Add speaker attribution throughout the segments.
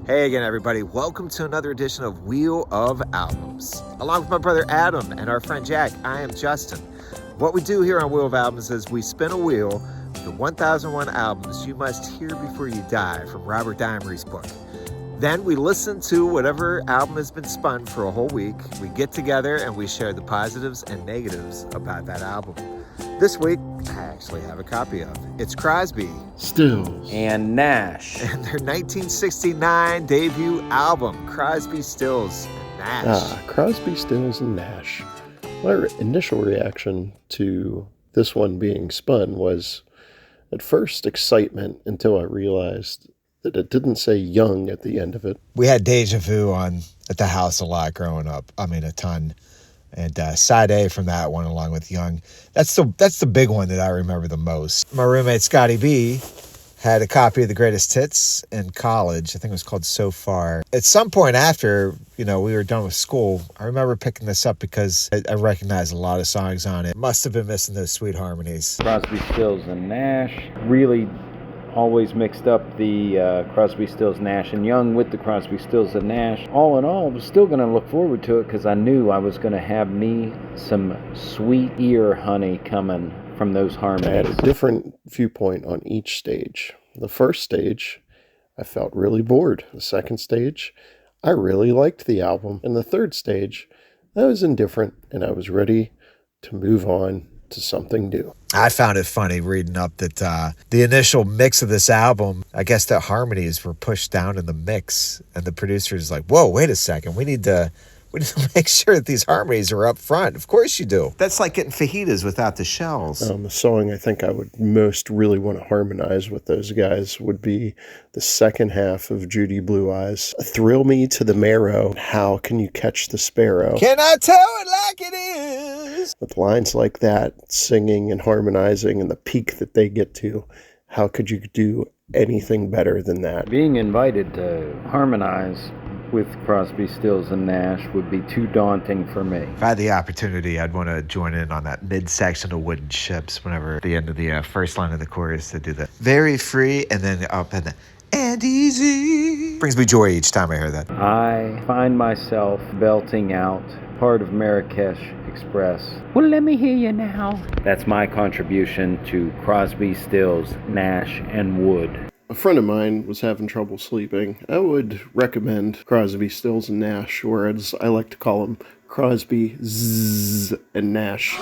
Speaker 1: Hey again, everybody. Welcome to another edition of Wheel of Albums. Along with my brother Adam and our friend Jack, I am Justin. What we do here on Wheel of Albums is we spin a wheel, the 1001 albums you must hear before you die from Robert Dimery's book. Then we listen to whatever album has been spun for a whole week. We get together and we share the positives and negatives about that album. This week, I actually have a copy of. It's Crosby,
Speaker 2: Stills,
Speaker 3: and Nash.
Speaker 1: and their 1969 debut album, Crosby, Stills, and Nash.
Speaker 2: Crosby, Stills, and Nash. My initial reaction to this one being spun was, at first, excitement until I realized that it didn't say young at the end of it.
Speaker 1: We had Deja Vu on at the house a lot growing up. I mean, a ton. And Side A from that one, along with Young. That's the big one that I remember the most. My roommate, Scotty B, had a copy of the Greatest Hits in college. I think it was called So Far. At some point after, we were done with school, I remember picking this up because I recognized a lot of songs on it. Must have been missing those sweet harmonies.
Speaker 3: Crosby, Stills, and Nash. Really always mixed up the Crosby, Stills, Nash, and Young with the Crosby, Stills, and Nash. All in all, I was still going to look forward to it because I knew I was going to have me some sweet ear honey coming from those harmonies.
Speaker 2: I had a different viewpoint on each stage. The first stage, I felt really bored. The second stage, I really liked the album. And the third stage, I was indifferent and I was ready to move on to something new.
Speaker 1: I found it funny reading up that the initial mix of this album, I guess the harmonies were pushed down in the mix, and the producer's like, whoa, wait a second, we need to make sure that these harmonies are up front. Of course you do. That's like getting fajitas without the shells.
Speaker 2: The song I think I would most really want to harmonize with those guys would be the second half of Judy Blue Eyes. Thrill me to the marrow, how can you catch the sparrow?
Speaker 1: Can I tell it like it is?
Speaker 2: With lines like that, singing and harmonizing and the peak that they get to, how could you do anything better than that?
Speaker 3: Being invited to harmonize with Crosby, Stills, and Nash would be too daunting for me.
Speaker 1: If I had the opportunity, I'd want to join in on that midsection of wooden ships whenever at the end of the first line of the chorus to do the very free and then up and easy. Brings me joy each time I hear that.
Speaker 3: I find myself belting out part of Marrakesh Express. Well, let me hear you now. That's my contribution to Crosby, Stills, Nash, and Wood.
Speaker 2: A friend of mine was having trouble sleeping. I would recommend Crosby, Stills, and Nash, or as I like to call them, Crosby, Zzz, and Nash.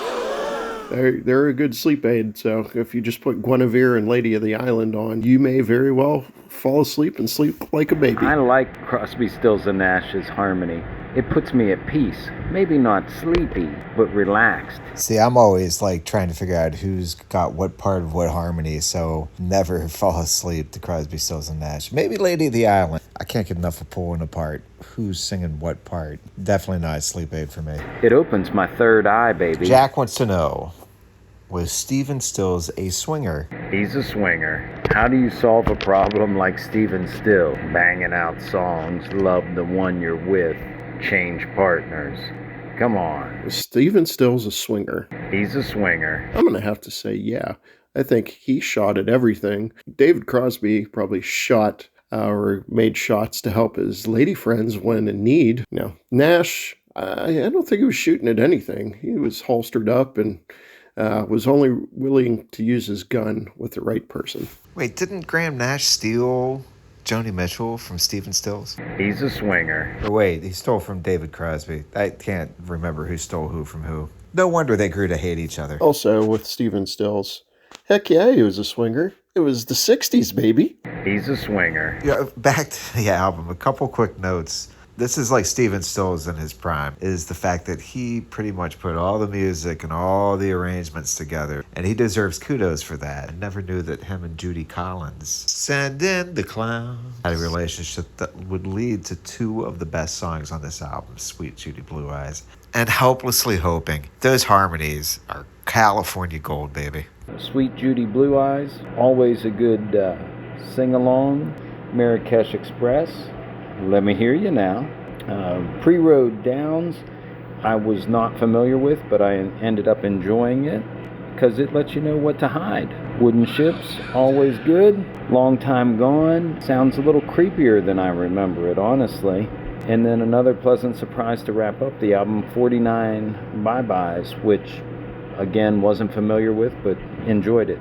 Speaker 2: They're a good sleep aid, so if you just put Guinevere and Lady of the Island on, you may very well fall asleep and sleep like a baby.
Speaker 3: I like Crosby, Stills, and Nash's harmony. It puts me at peace. Maybe not sleepy, but relaxed.
Speaker 1: See, I'm always like trying to figure out who's got what part of what harmony, so never fall asleep to Crosby, Stills, and Nash. Maybe Lady of the Island. I can't get enough of pulling apart who's singing what part. Definitely not a sleep aid for me.
Speaker 3: It opens my third eye, baby.
Speaker 1: Jack wants to know, was Stephen Stills a swinger?
Speaker 3: He's a swinger. How do you solve a problem like Stephen Still? Banging out songs, love the one you're with, change partners. Come on.
Speaker 2: Was Stephen Stills a swinger?
Speaker 3: He's a swinger.
Speaker 2: I'm going to have to say, yeah. I think he shot at everything. David Crosby probably shot or made shots to help his lady friends when in need. Now, Nash, I don't think he was shooting at anything. He was holstered up and was only willing to use his gun with the right person.
Speaker 1: Wait, didn't Graham Nash steal Joni Mitchell from Stephen Stills?
Speaker 3: He's a swinger.
Speaker 1: Or wait, he stole from David Crosby. I can't remember who stole who from who. No wonder they grew to hate each other.
Speaker 2: Also, with Stephen Stills, heck yeah, he was a swinger. It was the 60s, baby.
Speaker 3: He's a swinger.
Speaker 1: Yeah, back to the album, a couple quick notes. This is like Stephen Stills in his prime, is the fact that he pretty much put all the music and all the arrangements together, and he deserves kudos for that. I never knew that him and Judy Collins, Send in the Clown, had a relationship that would lead to two of the best songs on this album, Sweet Judy Blue Eyes and Helplessly Hoping. Those harmonies are California gold, baby.
Speaker 3: Sweet Judy Blue Eyes, always a good sing-along. Marrakesh Express, Let Me Hear You Now. Pre-Road Downs, I was not familiar with, but I ended up enjoying it. because it lets you know what to hide. Wooden Ships, always good. Long Time Gone, sounds a little creepier than I remember it, honestly. And then another pleasant surprise to wrap up the album, 49 Bye-Byes, which again wasn't familiar with but enjoyed it.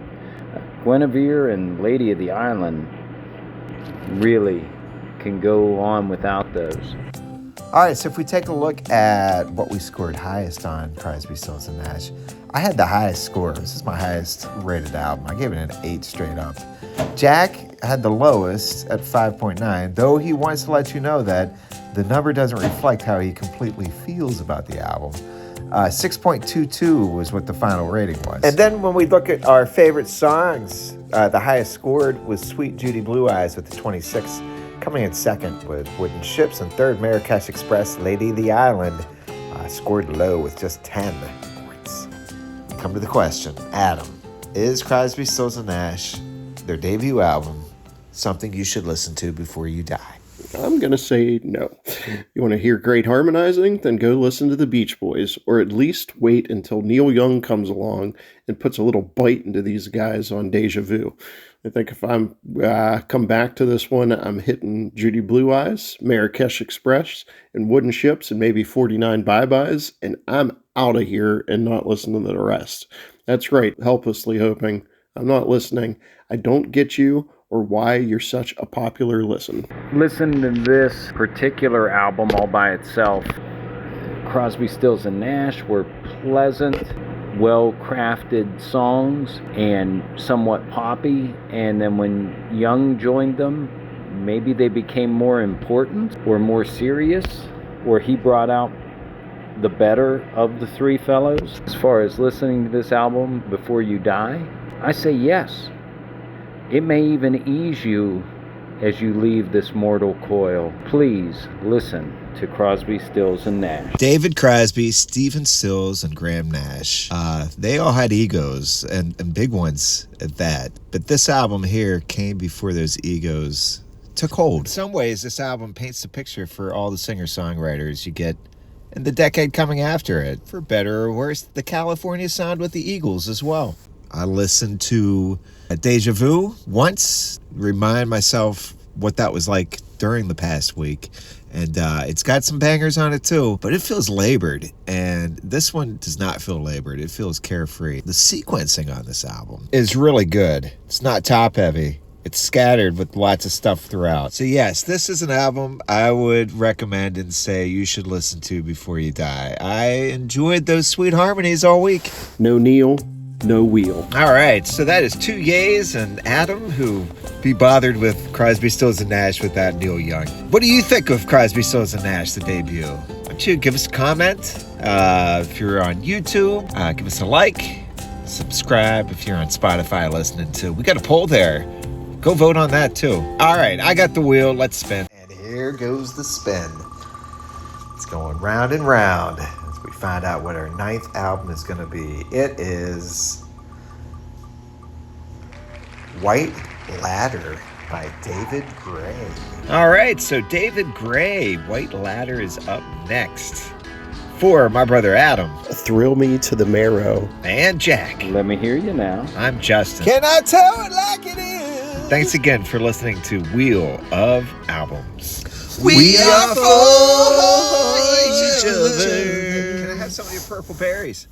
Speaker 3: Guinevere and Lady of the Island really can go on without those.
Speaker 1: All right, so if we take a look at what we scored highest on Crosby, Stills, and Nash, I had the highest score. This is my highest rated album. I gave it an 8 straight up. Jack had the lowest at 5.9, though he wants to let you know that the number doesn't reflect how he completely feels about the album. 6.22 was what the final rating was. And then when we look at our favorite songs, the highest scored was Sweet Judy Blue Eyes with the 26, coming in second with Wooden Ships, and third Marrakesh Express, Lady of the Island, scored low with just 10 points. Come to the question, Adam, is Crosby, Stills, and Nash, their debut album, something you should listen to before you die?
Speaker 2: I'm going to say no. You want to hear great harmonizing? Then go listen to the Beach Boys, or at least wait until Neil Young comes along and puts a little bite into these guys on Deja Vu. I think if I'm come back to this one, I'm hitting Judy Blue Eyes, Marrakesh Express, and Wooden Ships, and maybe 49 Bye-Byes, and I'm out of here and not listening to the rest. That's right, helplessly hoping. I'm not listening. I don't get you or why you're such a popular listen.
Speaker 3: Listen to this particular album all by itself. Crosby, Stills, and Nash were pleasant, well-crafted songs and somewhat poppy. And then when Young joined them, maybe they became more important or more serious, or he brought out the better of the three fellows. As far as listening to this album before you die, I say yes. It may even ease you as you leave this mortal coil. Please listen to Crosby, Stills, and Nash.
Speaker 1: David Crosby, Stephen Stills, and Graham Nash. They all had egos, and big ones at that. But this album here came before those egos took hold. In some ways, this album paints the picture for all the singer-songwriters you get in the decade coming after it. For better or worse, the California sound with the Eagles as well. I listened to Deja Vu once, remind myself what that was like during the past week. And it's got some bangers on it too, but it feels labored. And this one does not feel labored. It feels carefree. The sequencing on this album is really good. It's not top heavy. It's scattered with lots of stuff throughout. So yes, this is an album I would recommend and say you should listen to before you die. I enjoyed those sweet harmonies all week.
Speaker 2: No Neil, no wheel.
Speaker 1: All right, so that is 2 yays and Adam, who be bothered with Crosby, Stills, and Nash without Neil Young. What do you think of Crosby, Stills, and Nash, the debut? Why don't you give us a comment? If you're on YouTube, give us a like. Subscribe if you're on Spotify listening to. We got a poll there. Go vote on that too. All right, I got the wheel. Let's spin. And here goes the spin. It's going round and round. We find out what our 9th album is going to be. It is White Ladder by David Gray. All right, so David Gray, White Ladder is up next. For my brother Adam.
Speaker 2: Thrill Me to the Marrow.
Speaker 1: And Jack.
Speaker 3: Let me hear you now.
Speaker 1: I'm Justin. Can I tell it like it is? Thanks again for listening to Wheel of Albums. We are for each other. Can I have some of your purple berries?